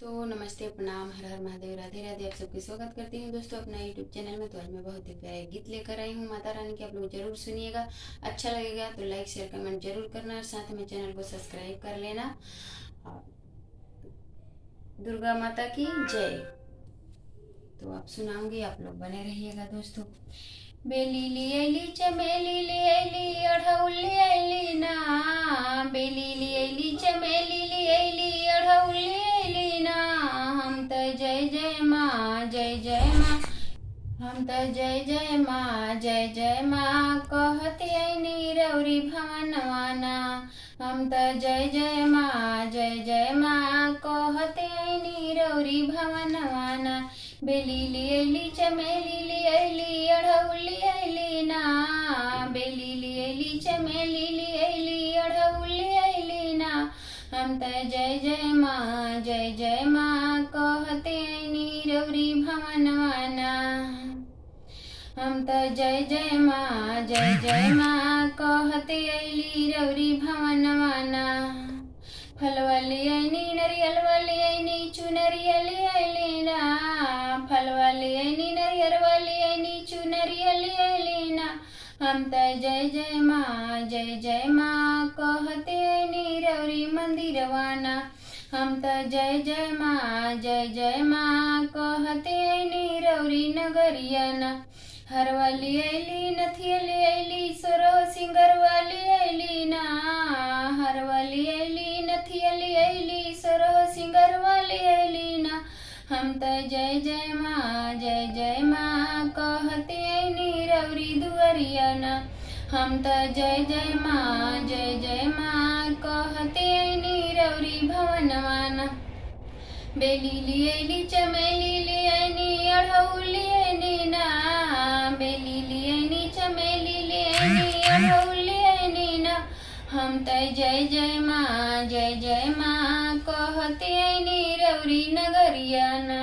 दोस्तों नमस्ते, प्रणाम, हर हर महादेव, राधे राधे। आप सबका स्वागत करती हूँ दोस्तों अपना यूट्यूब चैनल में। तो आज मैं बहुत ही प्यारे गीत लेकर आई हूँ माता रानी के। आप लोग जरूर सुनिएगा, अच्छा लगेगा तो लाइक शेयर कमेंट जरूर करना और साथ में चैनल को सब्सक्राइब कर लेना। दुर्गा माता की जय। तो आप सुनाऊंगी, आप लोग बने रहिएगा दोस्तों। बेली लियली चमेली लियली अढ़ौल लियली ना, बेली लियली चमेली लियली अढ़ौल लियली ना। हम त जय जय माँ जय जय माँ, हम त जय जय माँ जय जय माँ कहते ऐनी रौरी भवनवाना। हम त जय जय माँ जय जय माँ कहते ऐनी रौरी भवनवाना। बेली लियली चमेली लियली अढ़ौल लियली ना, बेली लियली चमेली लियली अढ़ौल लियली ना। हम त जय जय माँ जय जय माँ कहते ऐनी रौरी भवनवाना। हम त जय जय माँ जय जय माँ कहते ऐली रौरी भवनवाना। फलवा लियनी नरियलवा लियनी चुनरिया लियली ना, फलवा लियनी नरियलवा लियनी चुनरिया लियली ना। हम त जय जय माँ जय जय माँ कहते ऐनी रौरी मंदिरवाना। हम त जय जय माँ जय जय माँ कहते ऐनी रौरी नगरियाना। हरवा लियली नथिया लियली सोरो सिंगरवा लियली ना, हरवा लियली नथिया लियली सोरो सिंगरवा लियली ना। हम त जय जय माँ जय जय माँ कहते ऐनी रौरी दुअरियाना। हम त जय जय माँ जय जय माँ कहते ऐनी रौरी भवनवाना। बेली लियली चमेली लियनी अढ़ौल लियनी ना, बेली लियनी चमेली लियनी अढ़ौल लियनी ना। हम त जय जय माँ जय जय माँ कहते ऐनी रौरी नगरियाना।